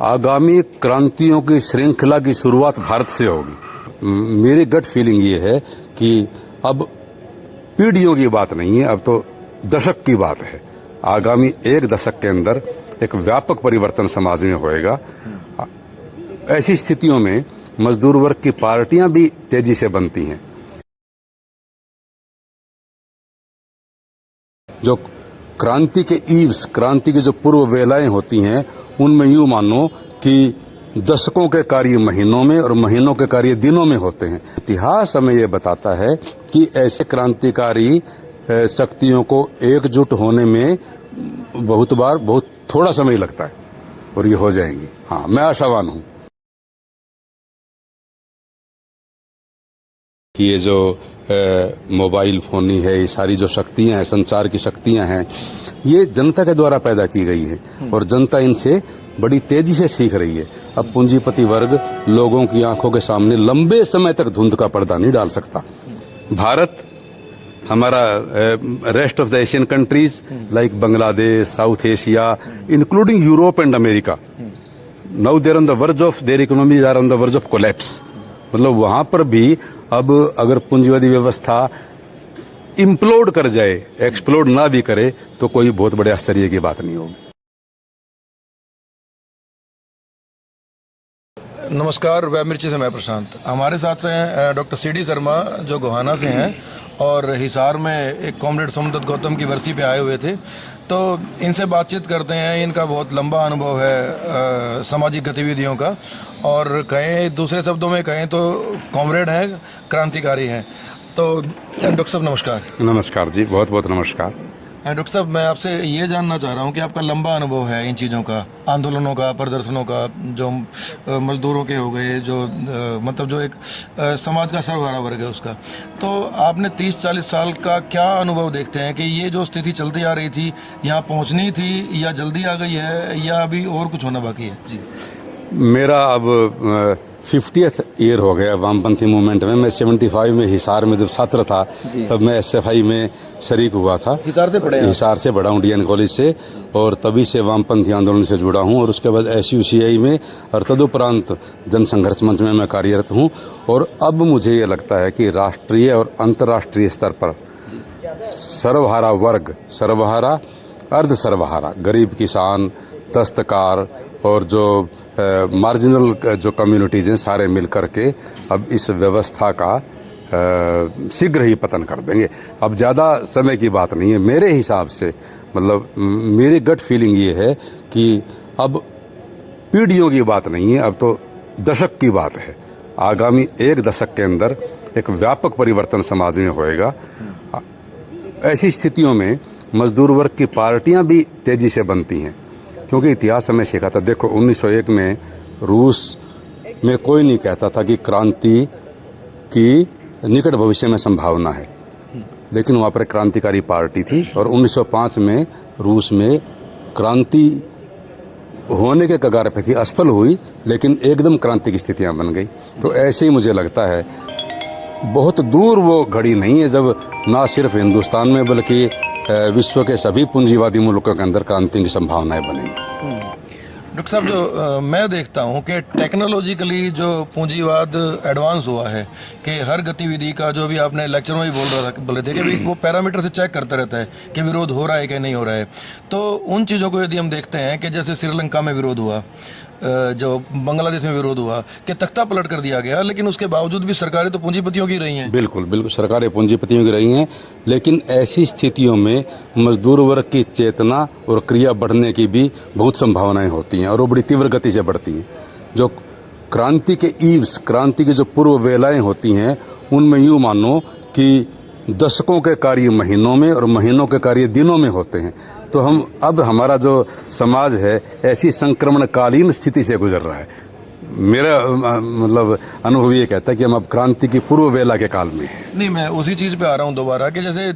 आगामी क्रांतियों की श्रृंखला की शुरुआत भारत से होगी। मेरी गट फीलिंग ये है कि अब पीढ़ियों की बात नहीं है, अब तो दशक की बात है। आगामी एक दशक के अंदर एक व्यापक परिवर्तन समाज में होएगा। ऐसी स्थितियों में मजदूर वर्ग की पार्टियां भी तेजी से बनती हैं। जो क्रांति के ईव्स, क्रांति की जो पूर्व वेलाएं होती हैं, उनमें यूं मानो कि दशकों के कार्य महीनों में और महीनों के कार्य दिनों में होते हैं। इतिहास हमें ये बताता है कि ऐसे क्रांतिकारी शक्तियों को एकजुट होने में बहुत बार बहुत थोड़ा समय लगता है और ये हो जाएंगी। हाँ, मैं आशावान हूँ कि ये जो मोबाइल फोनी है, ये सारी जो शक्तियां हैं, संचार की शक्तियां हैं, ये जनता के द्वारा पैदा की गई है और जनता इनसे बड़ी तेजी से सीख रही है। अब पूंजीपति वर्ग लोगों की आंखों के सामने लंबे समय तक धुंध का पर्दा नहीं डाल सकता। भारत, हमारा rest of the Asian countries like Bangladesh, South Asia, including Europe and America, now there on the verge of their economies are on the verge of collapse. मतलब वहां पर भी अब अगर पूंजीवादी व्यवस्था इम्प्लोड कर जाए, एक्सप्लोड ना भी करे, तो कोई बहुत बड़े आश्चर्य की बात नहीं होगी। नमस्कार, वेब मिर्ची से मैं प्रशांत। हमारे साथ हैं डॉक्टर CD शर्मा, जो गोहाना से हैं और हिसार में एक कॉमरेड सोमदत्त गौतम की बरसी पे आए हुए थे। तो इनसे बातचीत करते हैं। इनका बहुत लंबा अनुभव है सामाजिक गतिविधियों का, और कहें दूसरे शब्दों में कहें तो कॉमरेड हैं, क्रांतिकारी हैं। तो डॉक्टर साहब नमस्कार। नमस्कार जी, बहुत बहुत नमस्कार। डॉक्टर साहब, मैं आपसे ये जानना चाह रहा हूँ कि आपका लंबा अनुभव है इन चीज़ों का, आंदोलनों का, प्रदर्शनों का, जो मजदूरों के हो गए, जो मतलब जो एक समाज का सर्वहारा वर्ग है उसका। तो आपने 30-40 साल का क्या अनुभव देखते हैं कि ये जो स्थिति चलती आ रही थी, यहाँ पहुँचनी थी या जल्दी आ गई है या अभी और कुछ होना बाकी है? जी, मेरा अब 50th ईयर हो गया वामपंथी मूवमेंट में। मैं 75 में हिसार में जब छात्र था, तब मैं SFI में शरीक हुआ था। हिसार से पढ़े? हिसार से पढ़ा हूँ, DN कॉलेज से, और तभी से वामपंथी आंदोलन से जुड़ा हूँ। और उसके बाद SUCI में और तदुपरांत जन संघर्ष मंच में मैं कार्यरत हूँ। और अब मुझे ये लगता है कि राष्ट्रीय और अंतर्राष्ट्रीय स्तर पर सर्वहारा वर्ग, सर्वहारा, अर्ध सर्वहारा, गरीब किसान, दस्तकार और जो मार्जिनल जो कम्युनिटीज हैं, सारे मिल करके अब इस व्यवस्था का शीघ्र ही पतन कर देंगे। अब ज़्यादा समय की बात नहीं है मेरे हिसाब से। मतलब मेरी गट फीलिंग ये है कि अब पीढ़ियों की बात नहीं है, अब तो दशक की बात है। आगामी एक दशक के अंदर एक व्यापक परिवर्तन समाज में होएगा। ऐसी स्थितियों में मजदूर वर्ग की पार्टियां भी तेजी से बनती हैं, क्योंकि इतिहास हमें सिखाता। देखो, 1901 में रूस में कोई नहीं कहता था कि क्रांति की निकट भविष्य में संभावना है, लेकिन वहाँ पर क्रांतिकारी पार्टी थी। और 1905 में रूस में क्रांति होने के कगार पे थी, असफल हुई, लेकिन एकदम क्रांति की स्थितियाँ बन गई। तो ऐसे ही मुझे लगता है बहुत दूर वो घड़ी नहीं है जब ना सिर्फ हिंदुस्तान में बल्कि विश्व के सभी पूंजीवादी मुल्कों के अंदर क्रांति की संभावनाएं बनेंगी। डॉक्टर साहब, जो मैं देखता हूँ कि टेक्नोलॉजिकली जो पूंजीवाद एडवांस हुआ है, कि हर गतिविधि का, जो भी आपने लेक्चर में भी बोल रहे थे कि भाई वो पैरामीटर से चेक करता रहता है कि विरोध हो रहा है कि नहीं हो रहा है। तो उन चीज़ों को यदि हम देखते हैं कि जैसे श्रीलंका में विरोध हुआ, जो बांग्लादेश में विरोध हुआ, कि तख्ता पलट कर दिया गया, लेकिन उसके बावजूद भी सरकारें तो पूंजीपतियों की रही हैं। बिल्कुल बिल्कुल, सरकारें पूंजीपतियों की रही हैं, लेकिन ऐसी स्थितियों में मजदूर वर्ग की चेतना और क्रिया बढ़ने की भी बहुत संभावनाएं होती हैं, और वो बड़ी तीव्र गति से बढ़ती हैं। जो क्रांति के ईव्स, क्रांति की जो पूर्व वेलाएं होती हैं, उनमें यूं मानो कि दशकों के कार्य महीनों में और महीनों के कार्य दिनों में होते हैं। तो हमारा जो समाज है ऐसी संक्रमणकालीन स्थिति से गुजर रहा है। मेरा मतलब अनुभव ये कहता है कि हम अब क्रांति की पूर्व वेला के काल में हैं। नहीं, मैं उसी चीज़ पे आ रहा हूँ दोबारा, कि जैसे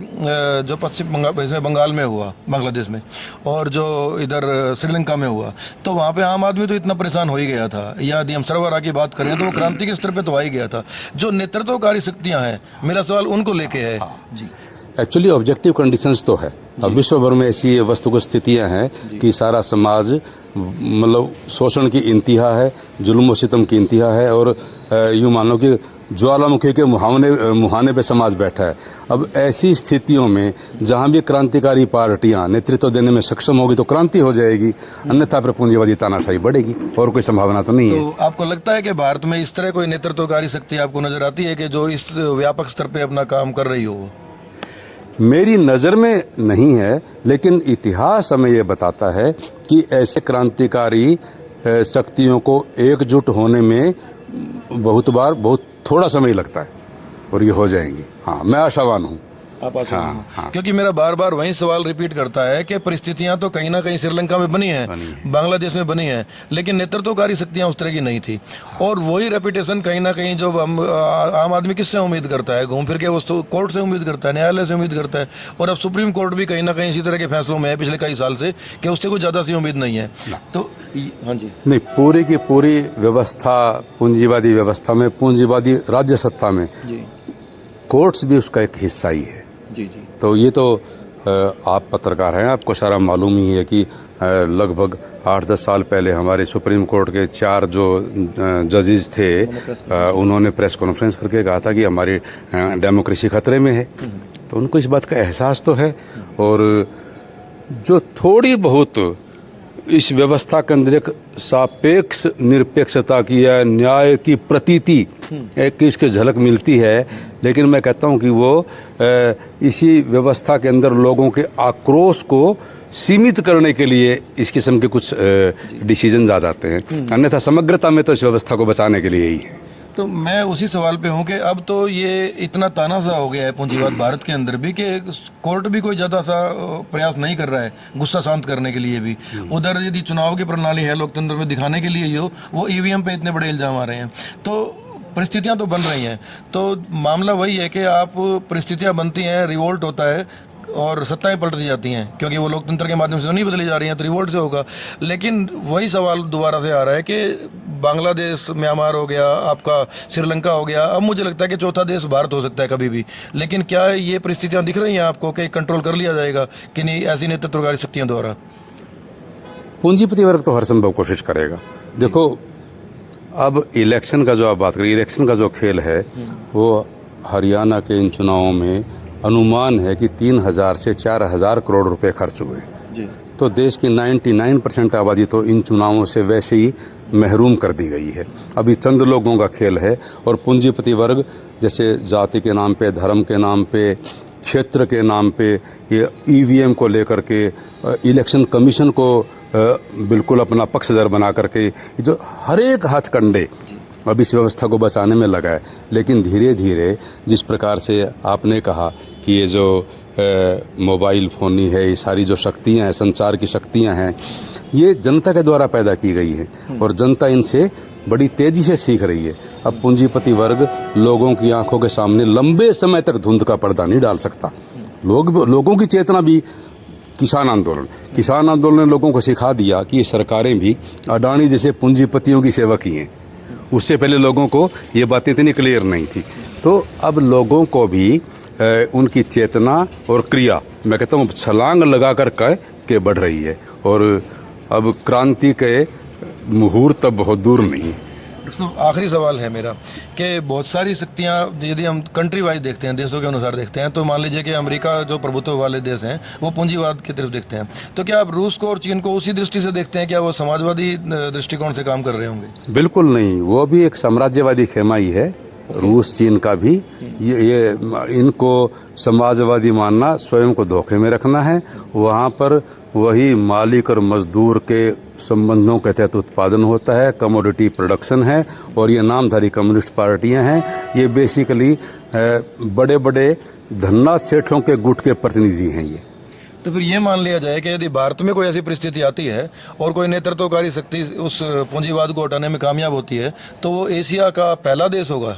जो पश्चिम बंगाल में हुआ, बांग्लादेश में, और जो इधर श्रीलंका में हुआ, तो वहाँ पे आम आदमी तो इतना परेशान हो ही गया था। या यदि हम सर्वहारा की बात करें तो वो क्रांति के स्तर पे तो आ ही गया था। जो नेतृत्वकारी शक्तियाँ हैं, मेरा सवाल उनको लेके है। जी, एक्चुअली ऑब्जेक्टिव कंडीशंस तो है। अब विश्व भर में ऐसी वस्तुगत स्थितियां हैं कि सारा समाज मतलब शोषण की इंतहा है, जुल्म और सितम की इंतहा है, और यूँ मानो कि ज्वालामुखी के मुहाने पे समाज बैठा है। अब ऐसी स्थितियों में जहाँ भी क्रांतिकारी पार्टियां नेतृत्व देने में सक्षम होगी तो क्रांति हो जाएगी, अन्यथा फिर पूंजीवादी तानाशाही बढ़ेगी, और कोई संभावना तो नहीं है। तो आपको लगता है कि भारत में इस तरह कोई नेतृत्वकारी शक्ति आपको नजर आती है कि जो इस व्यापक स्तर पे अपना काम कर रही हो? मेरी नज़र में नहीं है, लेकिन इतिहास हमें ये बताता है कि ऐसे क्रांतिकारी शक्तियों को एकजुट होने में बहुत बार बहुत थोड़ा समय लगता है, और ये हो जाएंगी। हाँ, मैं आशावान हूँ। आप हाँ, हाँ। क्योंकि मेरा बार बार वही सवाल रिपीट करता है कि परिस्थितियां तो कहीं ना कहीं श्रीलंका में बनी है, बांग्लादेश में बनी है, लेकिन नेतृत्वकारी शक्तियां उस तरह की नहीं थी। और वही रेपुटेशन कहीं ना कहीं जो आम आदमी किससे उम्मीद करता है, घूम फिर के वो कोर्ट से उम्मीद करता है, न्यायालय से उम्मीद करता है। और अब सुप्रीम कोर्ट भी कहीं ना कहीं इसी तरह के फैसलों में है पिछले कई साल से कि उससे कुछ ज़्यादा सी उम्मीद नहीं है। तो हाँ जी, नहीं, पूरी की पूरी व्यवस्था पूंजीवादी व्यवस्था में, पूंजीवादी राज्य सत्ता में कोर्ट्स भी उसका एक हिस्सा ही है। जी। तो ये तो आप पत्रकार हैं, आपको सारा मालूम ही है कि लगभग 8-10 साल पहले हमारे सुप्रीम कोर्ट के 4 जो जजेस थे, उन्होंने प्रेस कॉन्फ्रेंस करके कहा था कि हमारी डेमोक्रेसी खतरे में है। तो उनको इस बात का एहसास तो है, और जो थोड़ी बहुत इस व्यवस्था के अंदर एक सापेक्ष निरपेक्षता की या न्याय की प्रतीति एक की इसकी झलक मिलती है, लेकिन मैं कहता हूं कि वो इसी व्यवस्था के अंदर लोगों के आक्रोश को सीमित करने के लिए इस किस्म के कुछ डिसीजन आ जाते हैं, अन्यथा समग्रता में तो इस व्यवस्था को बचाने के लिए ही है। तो मैं उसी सवाल पे हूँ कि अब तो ये इतना तानाशाह हो गया है पूंजीवाद भारत के अंदर भी कि कोर्ट भी कोई ज़्यादा सा प्रयास नहीं कर रहा है गुस्सा शांत करने के लिए भी। उधर यदि चुनाव की प्रणाली है लोकतंत्र में दिखाने के लिए ही हो, वो ईवीएम पे इतने बड़े इल्जाम आ रहे हैं। तो परिस्थितियाँ तो बन रही हैं, तो मामला वही है कि आप परिस्थितियाँ बनती हैं, रिवोल्ट होता है और सत्ताएं पलट जाती हैं, क्योंकि वो लोकतंत्र के माध्यम से नहीं बदली जा रही हैं, तो रिवोल्ट से होगा। लेकिन वही सवाल दोबारा से आ रहा है कि बांग्लादेश, म्यांमार हो गया, आपका श्रीलंका हो गया, अब मुझे लगता है कि चौथा देश भारत हो सकता है कभी भी। लेकिन क्या ये परिस्थितियां दिख रही हैं आपको कि कंट्रोल कर लिया जाएगा कि नहीं ऐसी नेतृत्वकारी शक्तियों द्वारा? पूंजीपति वर्ग तो हर संभव कोशिश करेगा। देखो, अब इलेक्शन का जो आप बात करें, इलेक्शन का जो खेल है, वो हरियाणा के इन चुनावों में अनुमान है कि 3,000 से 4,000 करोड़ रुपए खर्च हुए जी। तो देश की 99% आबादी तो इन चुनावों से वैसे ही महरूम कर दी गई है। अभी चंद लोगों का खेल है, और पूंजीपति वर्ग जैसे जाति के नाम पे, धर्म के नाम पे, क्षेत्र के नाम पे, ये ईवीएम को लेकर के, इलेक्शन कमीशन को बिल्कुल अपना पक्षधर बना करके, जो हर एक हथकंडे अब इस व्यवस्था को बचाने में लगा है। लेकिन धीरे धीरे जिस प्रकार से आपने कहा कि ये जो मोबाइल फ़ोनी है, ये सारी जो शक्तियाँ हैं, संचार की शक्तियाँ हैं, ये जनता के द्वारा पैदा की गई है, और जनता इनसे बड़ी तेज़ी से सीख रही है। अब पूंजीपति वर्ग लोगों की आंखों के सामने लंबे समय तक धुंध का पर्दा नहीं डाल सकता। लोगों की चेतना भी, किसान आंदोलन ने लोगों को सिखा दिया कि ये सरकारें भी अडानी जैसे पूंजीपतियों की सेवा की हैं। उससे पहले लोगों को ये बातें इतनी क्लियर नहीं थी। तो अब लोगों को भी उनकी चेतना और क्रिया, मैं कहता हूँ, छलांग लगा कर के बढ़ रही है, और अब क्रांति के मुहूर्त अब बहुत दूर नहीं। आखिरी सवाल है मेरा कि बहुत सारी शक्तियाँ यदि हम कंट्री वाइज देखते हैं, देशों के अनुसार देखते हैं, तो मान लीजिए कि अमेरिका जो प्रभुत्व वाले देश हैं वो पूंजीवाद की तरफ देखते हैं, तो क्या आप रूस को और चीन को उसी दृष्टि से देखते हैं? क्या वो समाजवादी दृष्टिकोण से काम कर रहे होंगे? बिल्कुल नहीं, वो भी एक साम्राज्यवादी खेमा ही है, रूस चीन का भी। ये इनको समाजवादी मानना स्वयं को धोखे में रखना है। वहाँ पर वही मालिक और मजदूर के संबंधों के तहत उत्पादन होता है, कमोडिटी प्रोडक्शन है, और ये नामधारी कम्युनिस्ट पार्टियां हैं। ये बेसिकली बड़े बड़े धन्ना सेठों के गुट के प्रतिनिधि हैं ये। तो फिर ये मान लिया जाए कि यदि भारत में कोई ऐसी परिस्थिति आती है और कोई नेतृत्वकारी शक्ति उस पूंजीवाद को हटाने में कामयाब होती है, तो वो एशिया का पहला देश होगा?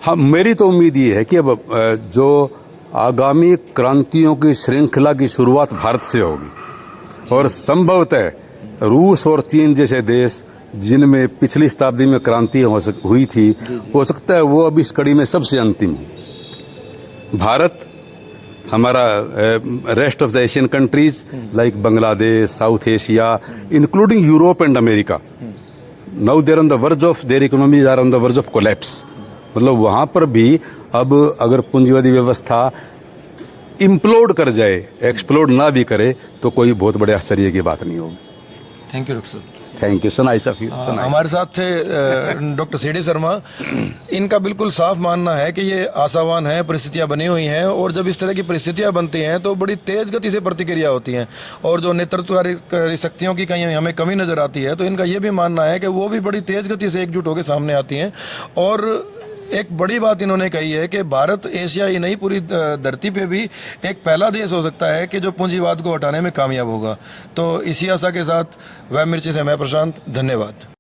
हाँ, मेरी तो उम्मीद ये है कि अब जो आगामी क्रांतियों की श्रृंखला की शुरुआत भारत से होगी, और संभवतः रूस और चीन जैसे देश जिनमें पिछली शताब्दी में क्रांति हुई थी, हो सकता है वो अब इस कड़ी में सबसे अंतिम हो। भारत हमारा rest of the Asian countries like Bangladesh, South Asia, including Europe and America, now there on the verge of their economies are on the verge of collapse. मतलब वहाँ पर भी अब अगर पूंजीवादी व्यवस्था इम्प्लोड कर जाए, एक्सप्लोड ना भी करे, तो कोई बहुत बड़े आश्चर्य की बात नहीं होगी। थैंक यू डॉक्टर साहब। Thank you, so nice of you. हमारे साथ थे डॉक्टर सी डी शर्मा। इनका बिल्कुल साफ मानना है कि ये आशावान है, परिस्थितियां बनी हुई हैं, और जब इस तरह की परिस्थितियां बनती हैं तो बड़ी तेज गति से प्रतिक्रिया होती हैं, और जो नेतृत्वकारी शक्तियों की कहीं हमें कमी नजर आती है, तो इनका ये भी मानना है कि वो भी बड़ी तेज गति से एकजुट होकर सामने आती हैं। और एक बड़ी बात इन्होंने कही है कि भारत एशिया ही नहीं, पूरी धरती पे भी एक पहला देश हो सकता है कि जो पूंजीवाद को हटाने में कामयाब होगा। तो इसी आशा के साथ वेब मिर्ची से मैं प्रशांत, धन्यवाद।